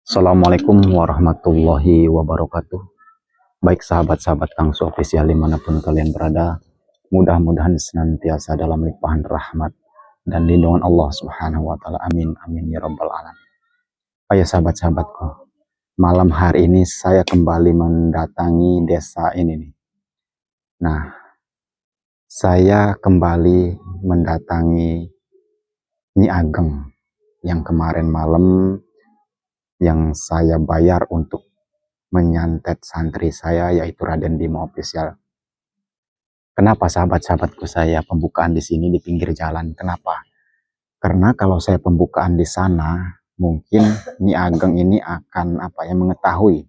Assalamualaikum warahmatullahi wabarakatuh. Baik sahabat-sahabat Kangsu Official dimanapun kalian berada, mudah-mudahan senantiasa dalam limpahan rahmat dan lindungan Allah Subhanahu wa Ta'ala. Amin, amin ya Rabbal 'Alamin. Oh ya sahabat-sahabatku, malam hari ini saya kembali mendatangi desa ini nih. Nah, saya kembali mendatangi Nyi Ageng yang kemarin malam yang saya bayar untuk menyantet santri saya, yaitu Raden Bima Official. Kenapa sahabat-sahabatku saya pembukaan di sini di pinggir jalan? Kenapa? Karena kalau saya pembukaan di sana, mungkin Nyi Ageng ini akan mengetahui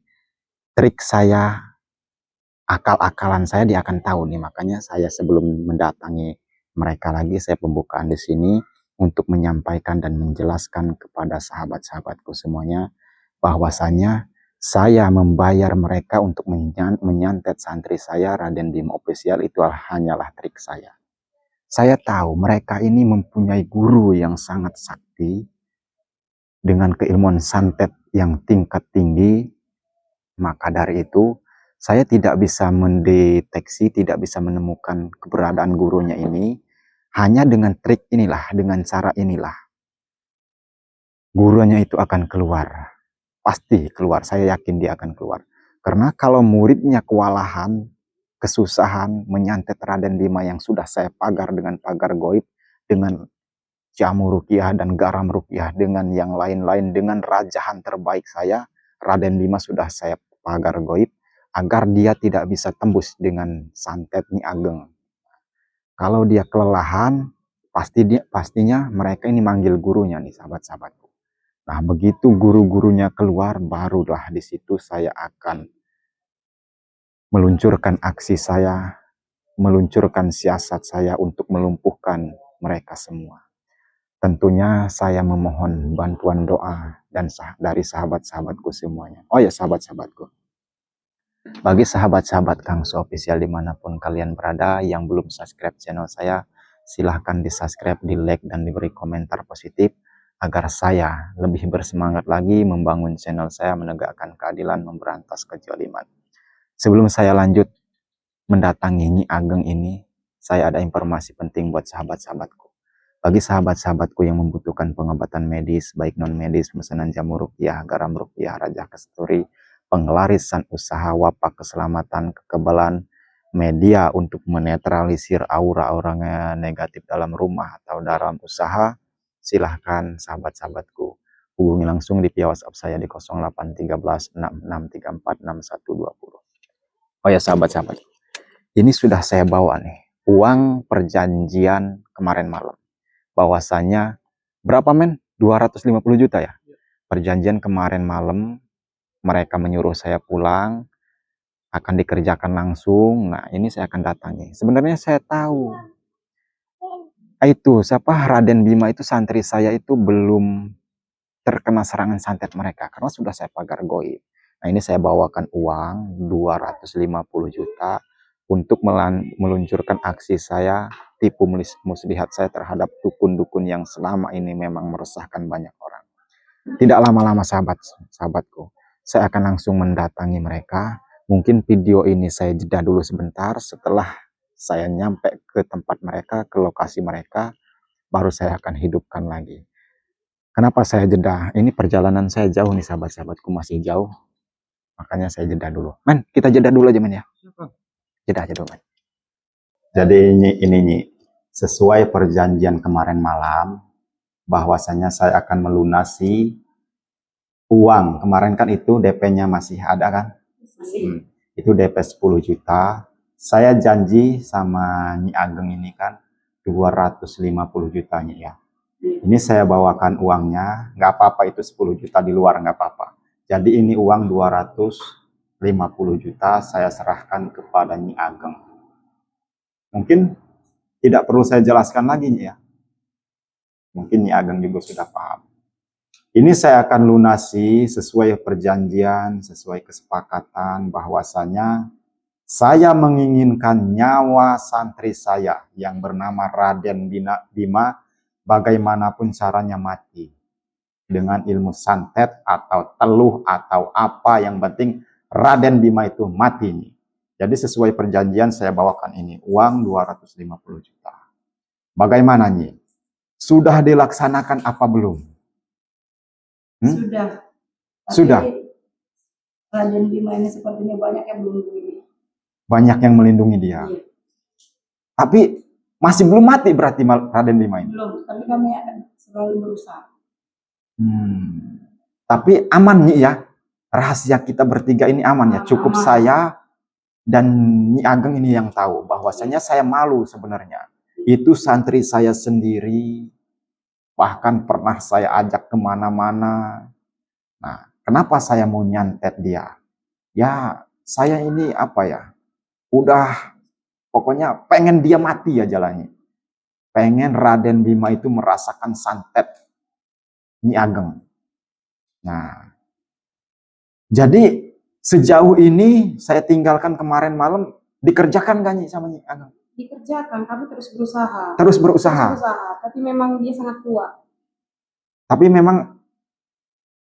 trik saya, akal-akalan saya dia akan tahu nih. Makanya saya sebelum mendatangi mereka lagi, saya pembukaan di sini untuk menyampaikan dan menjelaskan kepada sahabat-sahabatku semuanya bahwasanya saya membayar mereka untuk menyantet santri saya Raden Bima Official itu hanyalah trik saya. Saya tahu mereka ini mempunyai guru yang sangat sakti dengan keilmuan santet yang tingkat tinggi. Maka dari itu saya tidak bisa mendeteksi, tidak bisa menemukan keberadaan gurunya ini. Hanya dengan trik inilah, dengan cara inilah gurunya itu akan keluar. Pasti keluar, saya yakin dia akan keluar. Karena kalau muridnya kewalahan, kesusahan menyantet Raden Bima yang sudah saya pagar dengan pagar goib, dengan jamu rukiah dan garam rukiah, dengan yang lain-lain, dengan rajahan terbaik saya, Raden Bima sudah saya pagar goib, agar dia tidak bisa tembus dengan santet Nyi Ageng. Kalau dia kelelahan, pastinya mereka ini manggil gurunya nih sahabat-sahabatku. Nah, begitu guru-gurunya keluar, barulah di situ saya akan meluncurkan aksi saya, meluncurkan siasat saya untuk melumpuhkan mereka semua. Tentunya saya memohon bantuan doa dan dari sahabat-sahabatku semuanya. Oh ya sahabat-sahabatku, bagi sahabat-sahabat Kangsu Official dimanapun kalian berada yang belum subscribe channel saya, silahkan di subscribe, di like, dan diberi komentar positif agar saya lebih bersemangat lagi membangun channel saya, menegakkan keadilan, memberantas kezaliman. Sebelum saya lanjut mendatangi Nyi Ageng ini, saya ada informasi penting buat sahabat-sahabatku. Bagi sahabat-sahabatku yang membutuhkan pengobatan medis, baik non-medis, pesanan jamu rukiah, garam rukiah, raja kasturi, pengelarisan usaha, wapak keselamatan, kekebalan, media untuk menetralisir aura-aura negatif dalam rumah atau dalam usaha, silahkan sahabat-sahabatku hubungi langsung di via WhatsApp saya di 0813 6634 6120. Oh ya sahabat-sahabat, ini sudah saya bawa nih uang perjanjian kemarin malam. Bahwasanya berapa men? 250 juta ya. Perjanjian kemarin malam mereka menyuruh saya pulang, akan dikerjakan langsung. Nah, ini saya akan datangi. Sebenarnya saya tahu itu siapa Raden Bima itu santri saya itu belum terkena serangan santet mereka karena sudah saya pagar goib. Nah, ini saya bawakan uang 250 juta untuk meluncurkan aksi saya, tipu muslihat saya terhadap dukun-dukun yang selama ini memang meresahkan banyak orang. Tidak lama-lama sahabatku, saya akan langsung mendatangi mereka. Mungkin video ini saya jeda dulu sebentar, setelah saya nyampe ke tempat mereka, ke lokasi mereka, baru saya akan hidupkan lagi. Kenapa saya jeda? Ini perjalanan saya jauh nih sahabat-sahabatku, masih jauh. Makanya saya jeda dulu. Men, kita jeda dulu aja men ya. Jeda aja dulu men. Jadi ini sesuai perjanjian kemarin malam, bahwasanya saya akan melunasi uang. Kemarin kan itu DP-nya masih ada kan? Itu DP 10 juta. Saya janji sama Nyi Ageng ini kan 250 jutanya ya. Ini saya bawakan uangnya, nggak apa-apa itu 10 juta di luar, nggak apa-apa. Jadi ini uang 250 juta saya serahkan kepada Nyi Ageng. Mungkin tidak perlu saya jelaskan lagi ya. Mungkin Nyi Ageng juga sudah paham. Ini saya akan lunasi sesuai perjanjian, sesuai kesepakatan bahwasanya saya menginginkan nyawa santri saya yang bernama Raden Bima bagaimanapun caranya mati. dengan ilmu santet atau teluh atau apa, yang penting Raden Bima itu mati nih. Jadi sesuai perjanjian saya bawakan ini uang 250 juta. Bagaimana nih? Sudah dilaksanakan apa belum? Sudah. Tapi sudah. Raden Bima ini sepertinya banyak yang melindungi. Banyak yang melindungi dia. Iya. Tapi masih belum mati berarti Raden Bima ini? Belum, tapi kami akan selalu berusaha. Tapi aman nih ya. Rahasia kita bertiga ini aman ya. Cukup aman. Saya dan Nyi Ageng ini yang tahu. Bahwasanya saya malu sebenarnya. Itu santri saya sendiri. Bahkan pernah saya ajak kemana-mana. Nah, kenapa saya mau nyantet dia? Ya, saya ini apa ya? Udah pokoknya pengen dia mati ya jalannya. Pengen Raden Bima itu merasakan santet Nyi Ageng. Nah, jadi sejauh ini saya tinggalkan kemarin malam, dikerjakan gak Nyi sama Nyi Ageng? Dikerjakan, kami terus berusaha. Terus berusaha. Tapi memang dia sangat kuat. Tapi memang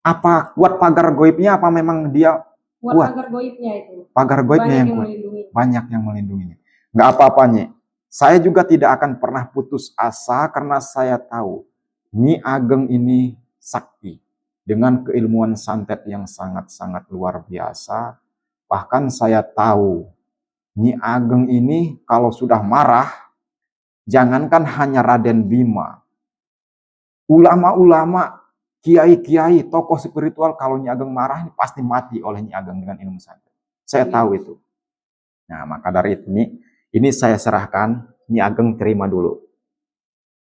apa kuat pagar goibnya, apa memang dia kuat? Pagar goibnya itu. Pagar goibnya yang kuat. Banyak yang melindunginya. Nggak apa-apa Nyi. Saya juga tidak akan pernah putus asa karena saya tahu Nyi Ageng ini sakti dengan keilmuan santet yang sangat-sangat luar biasa. Bahkan saya tahu Nyi Ageng ini kalau sudah marah, jangankan hanya Raden Bima, ulama-ulama, kiai-kiai, tokoh spiritual, kalau Nyi Ageng marah ini pasti mati oleh Nyi Ageng dengan ilmu santet. Saya tahu itu. Nah, maka dari itu ini saya serahkan, Nyi Ageng terima dulu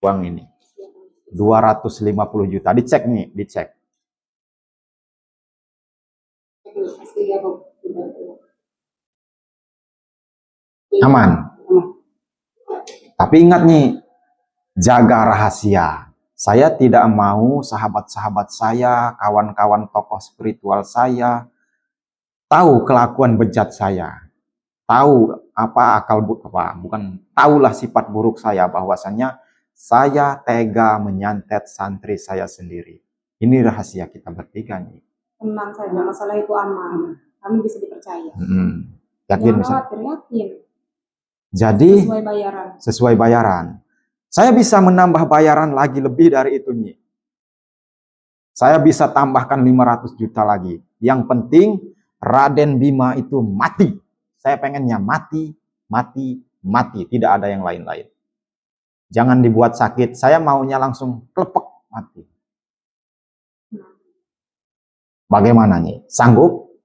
uang ini. 250 juta. Dicek nih, dicek. Aman. Tapi ingat nih, jaga rahasia. Saya tidak mau sahabat-sahabat saya, kawan-kawan tokoh spiritual saya, tahu kelakuan bejat saya. Tahu apa akal bukan tahulah sifat buruk saya, bahwasannya saya tega menyantet santri saya sendiri. Ini rahasia kita bertiga nih. Tenang saja, masalah itu aman. Kami bisa dipercaya. Yakin bisa? Yakin. Jadi sesuai bayaran. Saya bisa menambah bayaran lagi lebih dari itu Nyi. Saya bisa tambahkan 500 juta lagi. Yang penting Raden Bima itu mati. Saya pengennya mati, mati, mati. Tidak ada yang lain-lain. Jangan dibuat sakit. Saya maunya langsung klepek mati. Bagaimana Nyi? Sanggup?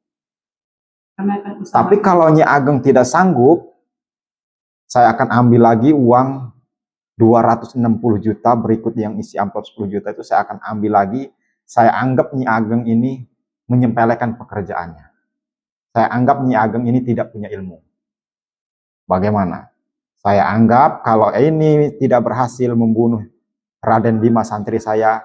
Tapi kalau Nyi Ageng tidak sanggup, saya akan ambil lagi uang 260 juta berikut yang isi amplop 10 juta itu saya akan ambil lagi. Saya anggap Nyi Ageng ini menyempelekan pekerjaannya. Saya anggap Nyi Ageng ini tidak punya ilmu. Bagaimana? Saya anggap kalau ini tidak berhasil membunuh Raden Bima santri saya,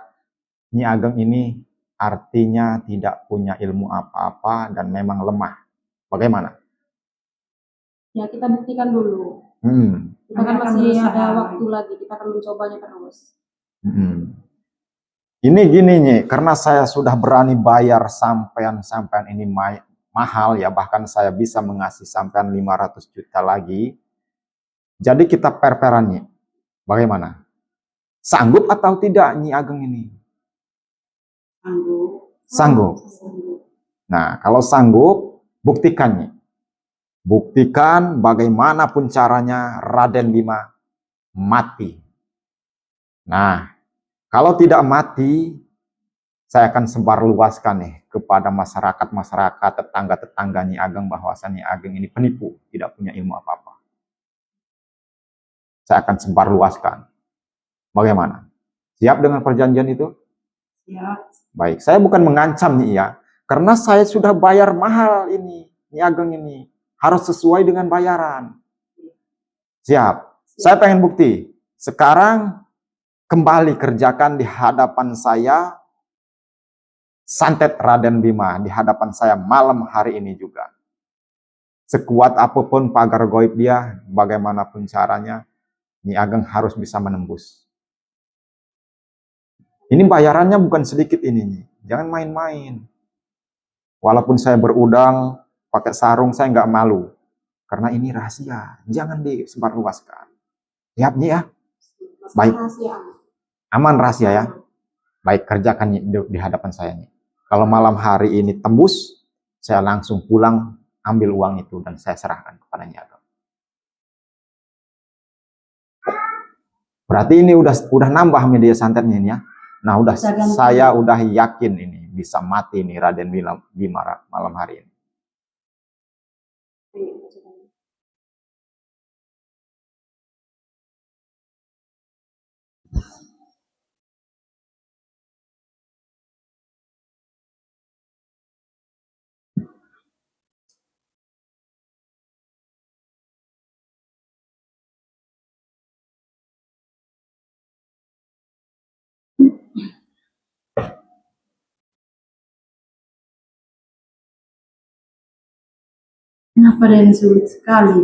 Nyi Ageng ini artinya tidak punya ilmu apa-apa dan memang lemah. Bagaimana? Ya kita buktikan dulu. Kita kan masih ada waktu lagi, kita akan mencobanya terus. Ini gini Nyi, karena saya sudah berani bayar sampean ini mahal ya, bahkan saya bisa mengasih sampean 500 juta lagi. Jadi kita per-peran Nyi. Bagaimana? Sanggup atau tidak Nyi Ageng ini? Sanggup. Nah, kalau sanggup, buktikan Nyi. Buktikan bagaimanapun caranya Raden Bima mati. Nah, kalau tidak mati, saya akan sebar luaskan nih kepada masyarakat, tetangga-tetangga Nyi Ageng bahwasannya Nyi Ageng ini penipu, tidak punya ilmu apa-apa. Saya akan sebar luaskan. Bagaimana? Siap dengan perjanjian itu? Siap. Baik, saya bukan mengancam Nyi ya, karena saya sudah bayar mahal ini, Nyi Ageng ini. Harus sesuai dengan bayaran. Siap. Saya pengen bukti. Sekarang kembali kerjakan di hadapan saya santet Raden Bima, di hadapan saya malam hari ini juga. Sekuat apapun pagar goib dia, bagaimanapun caranya, Nyi Ageng harus bisa menembus. Ini bayarannya bukan sedikit ini Nyi. Jangan main-main. Walaupun saya berudang, pakai sarung, saya nggak malu. Karena ini rahasia. Jangan disebarluaskan. Siap Nyi ya? Baik. Rahasia. Aman rahasia ya? Baik, kerjakan Nyi di hadapan saya Nyi. Kalau malam hari ini tembus, saya langsung pulang, ambil uang itu, dan saya serahkan kepada Nyi Ageng. Berarti ini udah nambah media santetnya ini ya. Nah, saya udah yakin ini bisa mati nih Raden Bima malam hari ini. Kenapa ini sulit sekali?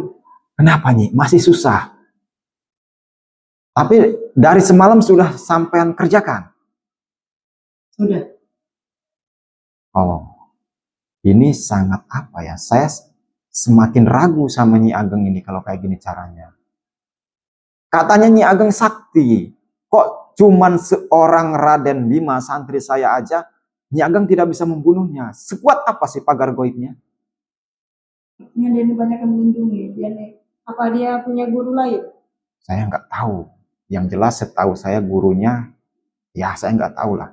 Kenapa Nyi? Masih susah. Tapi dari semalam sudah sampean kerjakan? Sudah. Oh, ini sangat apa ya? Saya semakin ragu sama Nyi Ageng ini kalau kayak gini caranya. Katanya Nyi Ageng sakti. Kok cuman seorang Raden Bima santri saya aja, Nyi Ageng tidak bisa membunuhnya. Sekuat apa sih pagar goibnya? Dia ini banyak yang melindungi. Apa dia punya guru lain? Saya nggak tahu. Yang jelas setahu saya gurunya, ya saya nggak tahu lah.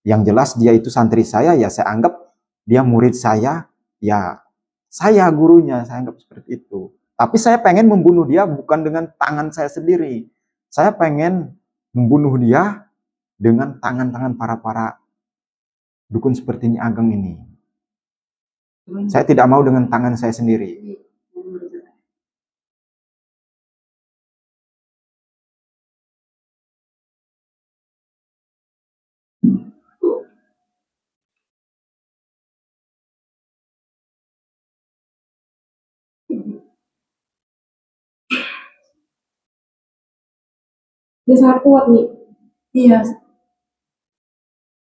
Yang jelas dia itu santri saya, ya saya anggap dia murid saya, ya saya gurunya, saya anggap seperti itu. Tapi saya pengen membunuh dia bukan dengan tangan saya sendiri. Saya pengen membunuh dia dengan tangan-tangan para dukun seperti Nyi Ageng ini. Saya tidak mau dengan tangan saya sendiri. Dia sangat kuat nih. Iya.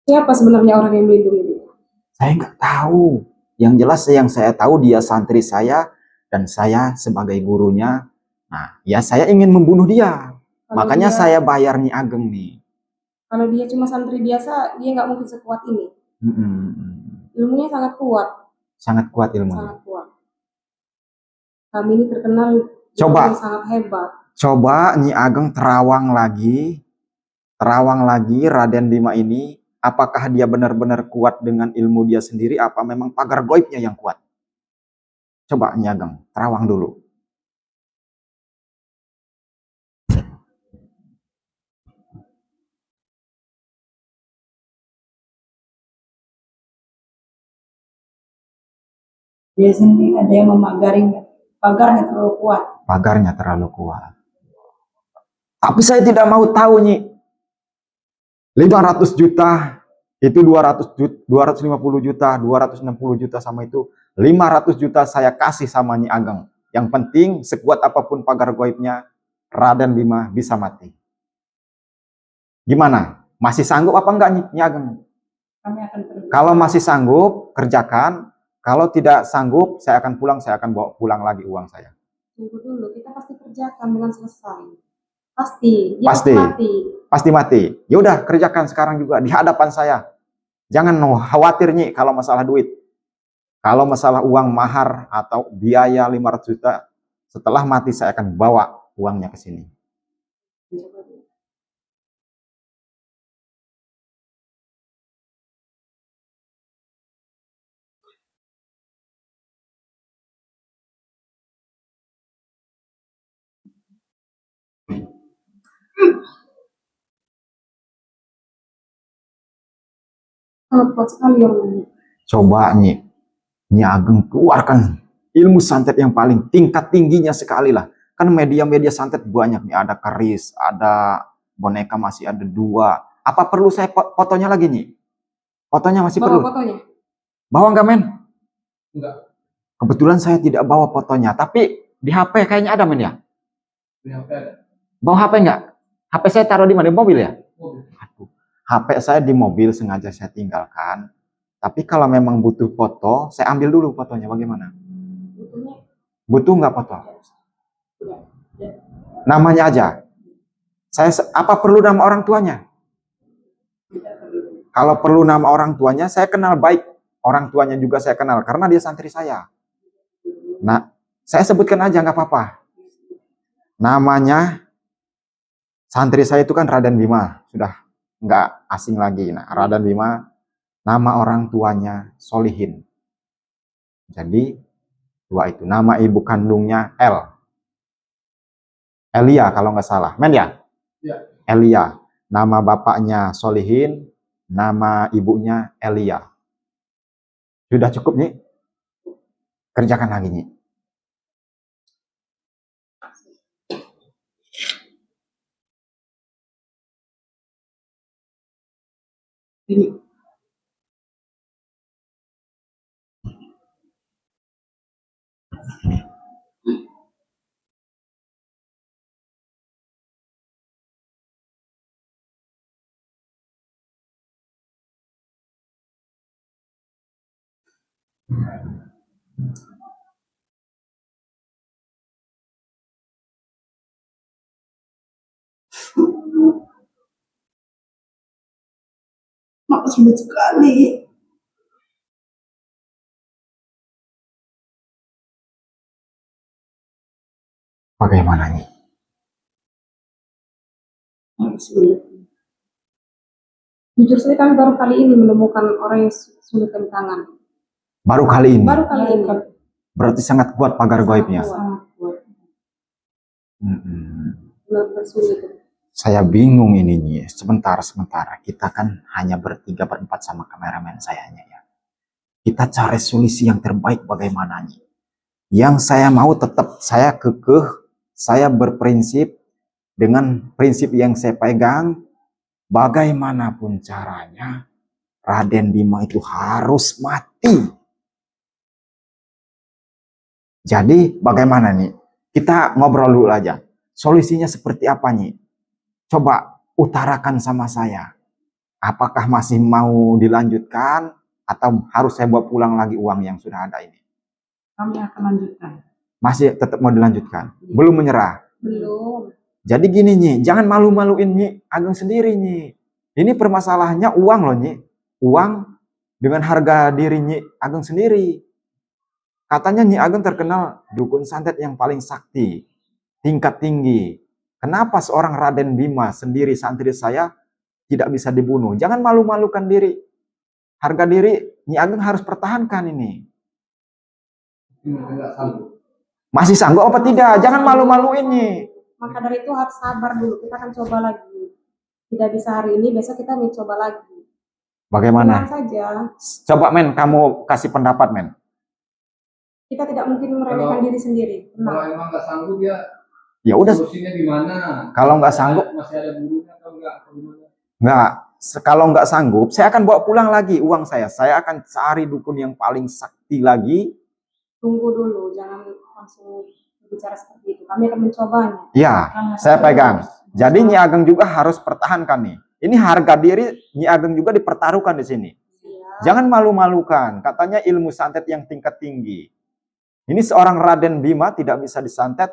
Siapa sebenarnya orang yang melindungi dia? Saya nggak tahu. Yang jelas yang saya tahu dia santri saya dan saya sebagai gurunya. Nah, ya saya ingin membunuh dia. Makanya saya bayar Nyi Ageng nih. Kalau dia cuma santri biasa, dia nggak mungkin sekuat ini. Ilmunya sangat kuat. Sangat kuat ilmunya. Sangat kuat. Kami ini terkenal sangat hebat. Coba Nyi Ageng terawang lagi Raden Bima ini. Apakah dia benar-benar kuat dengan ilmu dia sendiri? Apa memang pagar goibnya yang kuat? Coba Nyi Ageng terawang dulu. Dia sendiri ada yang memagarinya. Pagarnya terlalu kuat. Pagarnya terlalu kuat. Tapi saya tidak mau tahu Nyi. 500 juta itu 250 juta, 260 juta sama itu 500 juta saya kasih sama Nyi Ageng. Yang penting sekuat apapun pagar goibnya, Raden Bima bisa mati. Gimana? Masih sanggup apa enggak Nyi Ageng? Kalau masih sanggup, kerjakan. Kalau tidak sanggup, saya akan pulang, saya akan bawa pulang lagi uang saya. Tunggu dulu, kita pasti kerjakan dengan selesai. Pasti mati. Ya udah, kerjakan sekarang juga di hadapan saya. Jangan khawatir Nyi kalau masalah duit. Kalau masalah uang mahar atau biaya 500 juta, setelah mati saya akan bawa uangnya ke sini. Coba Nyi Ageng keluarkan ilmu santet yang paling tingkat tingginya sekali lah. Kan media-media santet banyak nih, ada keris, ada boneka masih ada 2. Apa perlu saya fotonya lagi Nyi? Fotonya masih perlu? Fotonya. Bawa nggak men? Enggak. Kebetulan saya tidak bawa fotonya, tapi di HP kayaknya ada men ya? Di HP ada. Bawa HP nggak? HP saya taruh di mana? Di mobil ya? Mobil. Aduh. HP saya di mobil sengaja saya tinggalkan. Tapi kalau memang butuh foto, saya ambil dulu fotonya. Bagaimana? Butuh nggak foto? Namanya aja. Apa perlu nama orang tuanya? Kalau perlu nama orang tuanya, saya kenal baik. Orang tuanya juga saya kenal, karena dia santri saya. Nah, saya sebutkan aja, nggak apa-apa. Namanya, santri saya itu kan Raden Bima. Sudah nggak asing lagi. Nah, Raden Bima, nama orang tuanya Solihin. Jadi, dua itu. Nama ibu kandungnya Elia kalau nggak salah. Men ya? Ya. Elia. Nama bapaknya Solihin, nama ibunya Elia. Sudah cukup nih? Kerjakan lagi nih. Ini. Mak sulit sekali. Bagaimana nih? Sulit. Jujur saja kami baru kali ini menemukan orang yang sulit kami tangan. Baru kali ini? Baru kali ini. Berarti sangat kuat pagar goibnya? Sangat kuat. Benar-benar sulit. Saya bingung ini nih. Sementara kita kan hanya bertiga berempat sama kameramen sayanya ya. Kita cari solusi yang terbaik bagaimana nih. Yang saya mau tetap saya kekeh, saya berprinsip dengan prinsip yang saya pegang, bagaimanapun caranya Raden Bima itu harus mati. Jadi bagaimana nih? Kita ngobrol dulu aja. Solusinya seperti apa nih? Coba utarakan sama saya. Apakah masih mau dilanjutkan atau harus saya bawa pulang lagi uang yang sudah ada ini? Kami akan lanjutkan. Masih tetap mau dilanjutkan? Belum menyerah? Belum. Jadi gini Nyi, jangan malu-maluin Nyi Ageng sendiri Nyi. Ini permasalahannya uang loh Nyi. Uang dengan harga diri Nyi Ageng sendiri. Katanya Nyi Ageng terkenal dukun santet yang paling sakti, tingkat tinggi. Kenapa seorang Raden Bima sendiri santri saya tidak bisa dibunuh? Jangan malu-malukan diri. Harga diri Nyi Ageng harus pertahankan ini. Masih sanggup apa tidak? Jangan malu-maluin Nyi. Maka dari itu harus sabar dulu. Kita akan coba lagi. Tidak bisa hari ini, besok kita mencoba lagi. Bagaimana? Tenang saja. Coba men, kamu kasih pendapat men. Kita tidak mungkin meremehkan diri sendiri. Kalau emang nggak sanggup ya udah. Solusinya gimana? Kalau nggak sanggup, masih ada gurunya atau enggak? Nggak. Kalau nggak sanggup, saya akan bawa pulang lagi uang saya. Saya akan cari dukun yang paling sakti lagi. Tunggu dulu, jangan langsung bicara seperti itu. Kami akan mencobanya. Ya, saya pegang. Jadi Nyi Ageng juga harus pertahankan nih. Ini harga diri Nyi Ageng juga dipertaruhkan di sini. Ya. Jangan malu-malukan. Katanya ilmu santet yang tingkat tinggi. Ini seorang Raden Bima tidak bisa disantet,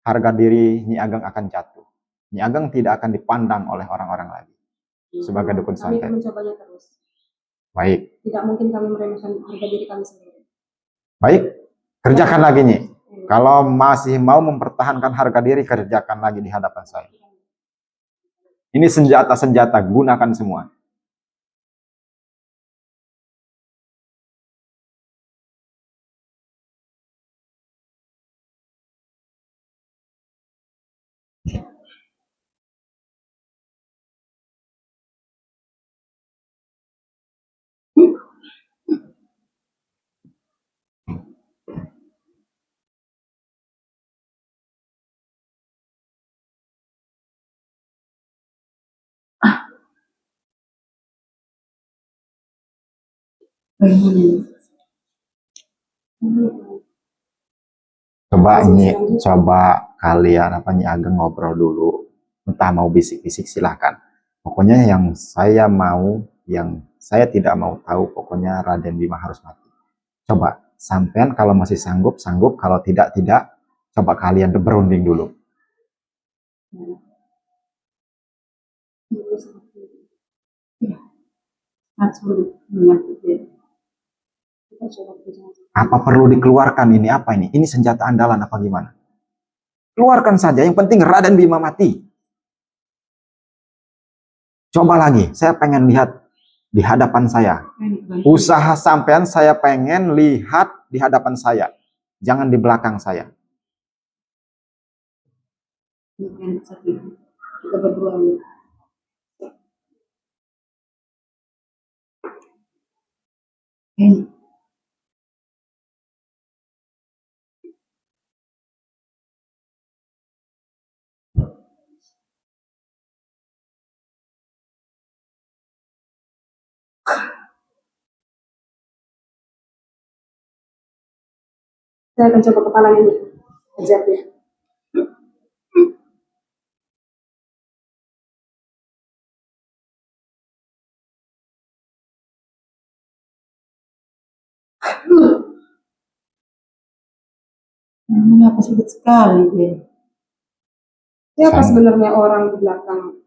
harga diri Nyi Ageng akan jatuh. Nyi Ageng tidak akan dipandang oleh orang-orang lagi sebagai dukun santet. Kami akan mencobanya terus. Baik. Tidak mungkin kami meremehkan harga diri kami sendiri. Baik, kerjakan lagi Nyi. Kalau masih mau mempertahankan harga diri, kerjakan lagi di hadapan saya. Ini senjata-senjata, gunakan semua. Coba kalian Nyi Ageng ngobrol dulu. Entah mau bisik-bisik silahkan. Pokoknya yang saya tidak mau tahu, pokoknya Raden Bima harus mati. Coba, sampean kalau masih sanggup, sanggup. Kalau tidak, tidak. Coba kalian berunding dulu. Apa perlu dikeluarkan ini? Apa ini? Ini senjata andalan apa gimana? Keluarkan saja, yang penting Raden Bima mati. Coba lagi, saya pengen lihat di hadapan saya. Usaha sampean saya pengen lihat di hadapan saya. Jangan di belakang saya. Kita berdua. Saya akan coba kepalanya nih, ajar dia. Mengapa sulit sekali dia? Siapa sebenarnya orang di belakang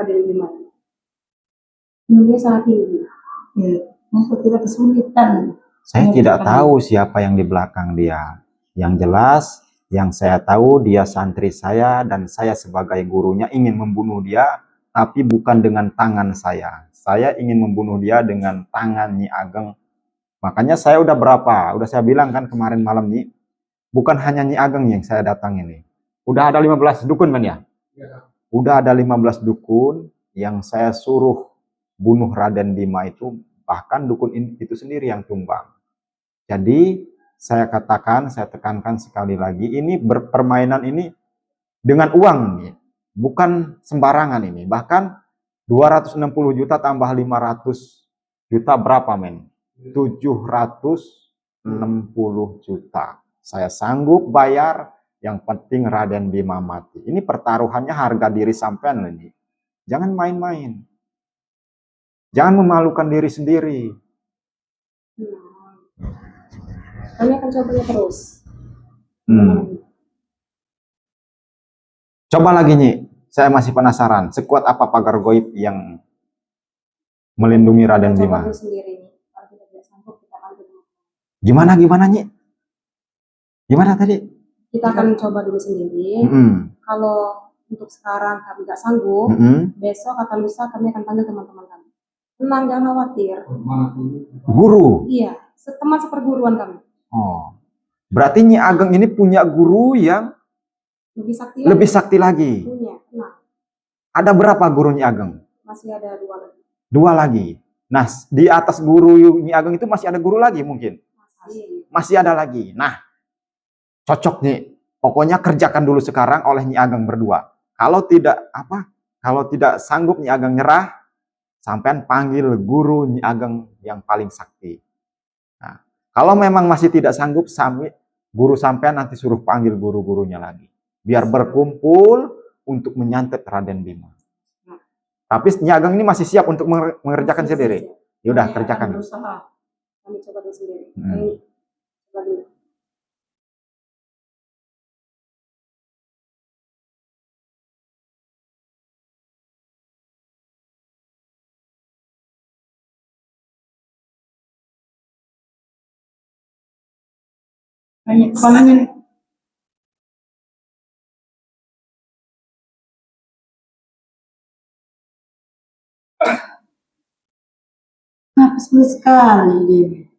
Raden Bima? Ilmunya sangat tinggi. Ya, masa kita kesulitan. Saya tidak tahu siapa yang di belakang dia. Yang jelas, yang saya tahu dia santri saya dan saya sebagai gurunya ingin membunuh dia, tapi bukan dengan tangan saya. Saya ingin membunuh dia dengan tangan Nyi Ageng. Makanya saya udah saya bilang kan kemarin malam Nyi, bukan hanya Nyi Ageng yang saya datang ini. Udah ada 15 dukun kan ya? Udah ada 15 dukun yang saya suruh bunuh Raden Bima itu, bahkan dukun itu sendiri yang tumbang. Jadi saya tekankan sekali lagi, ini permainan ini dengan uang nih, bukan sembarangan ini. Bahkan 260 juta tambah 500 juta berapa men? 760 juta. Saya sanggup bayar, yang penting Raden Bima mati. Ini pertaruhannya harga diri sampean ini. Jangan main-main. Jangan memalukan diri sendiri. Kami akan cobanya terus. Coba lagi Nyi, saya masih penasaran. Sekuat apa pagar goib yang melindungi Raden Bima? Coba sendiri nih. Kalau kita tidak sanggup, kita akan dulu. Gimana Nyi? Gimana tadi? Kita akan coba dulu sendiri. Kalau untuk sekarang kami nggak sanggup, besok atau lusa kami akan panggil teman-teman kami. Tenang, jangan khawatir. Guru? Iya, teman seperguruan kami. Oh, berarti Nyi Ageng ini punya guru yang lebih sakti lagi. Punya, tenang. Ada berapa guru Nyi Ageng? Masih ada 2 lagi. 2 lagi. Nah, di atas guru Nyi Ageng itu masih ada guru lagi mungkin? Masih ada lagi. Nah, cocok Nyi. Pokoknya kerjakan dulu sekarang oleh Nyi Ageng berdua. Kalau tidak sanggup Nyi Ageng nyerah, sampean panggil guru Nyi Ageng yang paling sakti. Nah, kalau memang masih tidak sanggup, guru sampean nanti suruh panggil guru-gurunya lagi. Biar berkumpul untuk menyantet Raden Bima. Tapi Nyi Ageng ini masih siap untuk mengerjakan sendiri. Yaudah, kerjakan. Kami coba dulu sendiri. Coba dulu. Banyak kepalanya nih. Kenapa sulit sekali dia?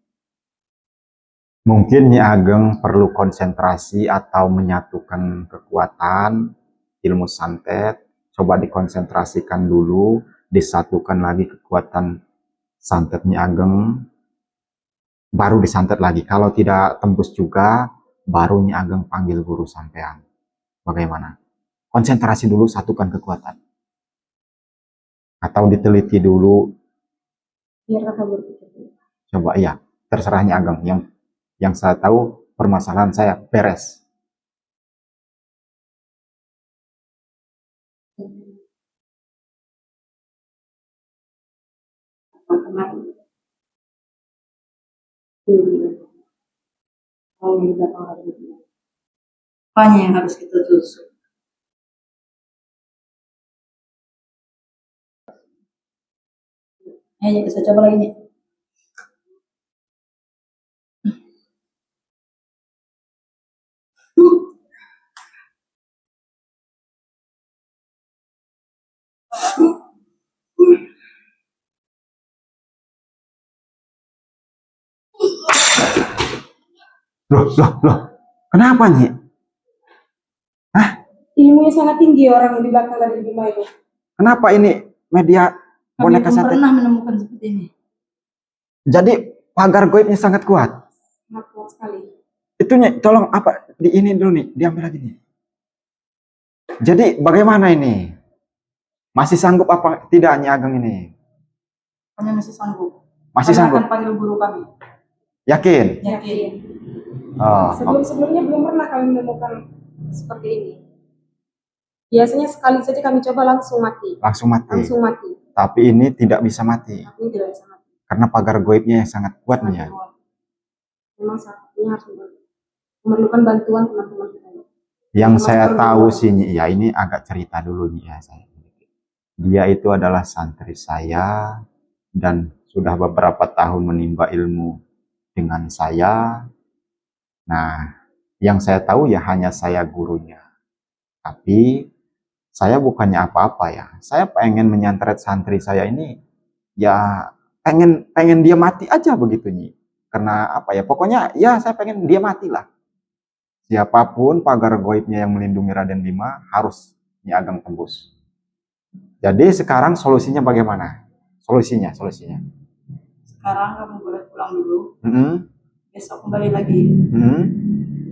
Mungkin Nyi Ageng perlu konsentrasi atau menyatukan kekuatan ilmu santet. Coba dikonsentrasikan dulu, disatukan lagi kekuatan santet Nyi Ageng, baru disantet lagi. Kalau tidak tembus juga, baru Nyi Ageng panggil guru sampean. Bagaimana? Konsentrasi dulu, satukan kekuatan. Atau diteliti dulu. Biar kakak berpikir. Coba, iya. Terserah Nyi Ageng. Yang saya tahu, permasalahan saya beres. makanan. Kalau yang datang hari ini. Apanya yang harus kita tusuk? Ayo kita coba lagi nih. Loh. Kenapa, Nyi? Ilmunya sangat tinggi orang yang di belakang dari Bima itu. Kenapa ini media Kami boneka belum santet? pernah menemukan seperti ini. Jadi pagar goibnya sangat kuat. Sangat kuat sekali. Itu, Nyi, tolong apa di ini dulu nih, diambil lagi nih. Jadi bagaimana ini? Masih sanggup apa tidak, Nyi Ageng ini? Kami masih sanggup. Masih Kami sanggup? akan panggil guru kami. Yakin? Yakin. Oh, Sebelum-sebelumnya belum pernah kami menemukan seperti ini. Biasanya sekali saja kami coba langsung mati. langsung mati. Langsung mati. Tapi ini tidak bisa mati. Tapi ini tidak bisa mati. Karena pagar goibnya yang sangat kuat nih ya. Memang saat ini harus memerlukan bantuan teman-teman kita. Yang Mas saya Perlu tahu juga. sih, Nyi, ya ini agak cerita dulu nih ya saya. Dia itu adalah santri saya dan sudah beberapa tahun menimba ilmu dengan saya. Nah, yang saya tahu ya hanya saya gurunya. Tapi saya bukannya apa-apa ya. Saya pengen menyantret santri saya ini ya pengen dia mati aja begitu, Nyi. Karena apa ya? Pokoknya ya saya pengen dia mati lah. Siapapun pagar goibnya yang melindungi Raden Bima harus Nyi Ageng tembus. Jadi sekarang solusinya bagaimana? Solusinya. Sekarang kamu boleh pulang dulu. Besok kembali lagi.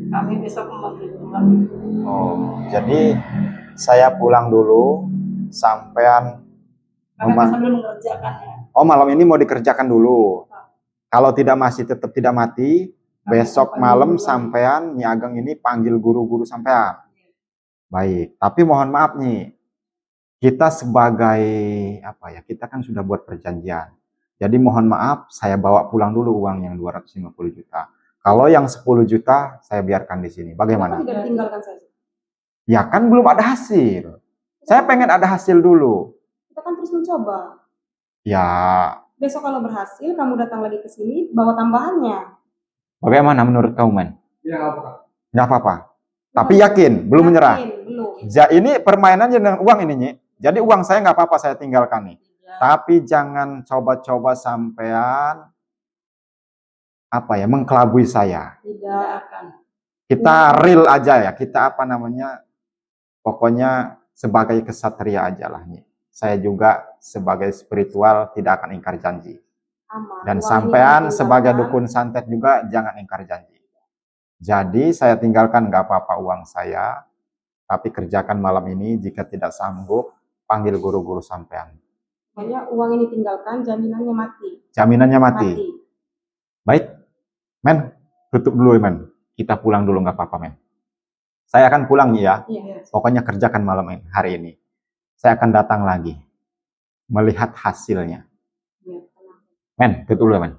Kami besok memanggil guru kami. Oh, jadi saya pulang dulu sampean. Kami akan sambil mengerjakannya. Oh, malam ini mau dikerjakan dulu. Kalau tetap tidak mati, besok malam sampean Nyi Ageng ini panggil guru-guru sampean. Baik, tapi mohon maaf nih. Kita sebagai apa ya? Kita kan sudah buat perjanjian. Jadi mohon maaf, saya bawa pulang dulu uang yang 250 juta. Kalau yang 10 juta saya biarkan di sini. Bagaimana? Kenapa tidak ditinggalkan saja? Ya kan belum ada hasil. Saya pengen ada hasil dulu. Kita kan terus mencoba. Ya, Besok kalau berhasil, kamu datang lagi ke sini, bawa tambahannya. bagaimana menurut kamu, Men? Ya apa? Nggak apa-apa. Tapi yakin, belum menyerah. Yakin, belum. Ini permainannya dengan uang ini, Nyi. Jadi uang saya nggak apa-apa saya tinggalkan nih. Tapi jangan coba-coba sampean apa ya mengkelabui saya. Tidak akan. Kita real aja ya. Kita apa namanya? Pokoknya sebagai kesatria aja lah, Nyi. Saya juga sebagai spiritual tidak akan ingkar janji. aman. Dan Uang sampean ini sebagai ditinggalkan. dukun santet juga jangan ingkar janji. Jadi saya tinggalkan nggak apa-apa uang saya, tapi kerjakan malam ini. Jika tidak sanggup, panggil guru-guru sampean. Pokoknya uang ini tinggalkan, jaminannya mati. Jaminannya mati. Baik, Men, tutup dulu, Men. Kita pulang dulu nggak apa-apa, Men. Saya akan pulang ya. Iya. Pokoknya kerjakan malam ini, hari ini. Saya akan datang lagi, melihat hasilnya. Iya. Men, tutup dulu, Men.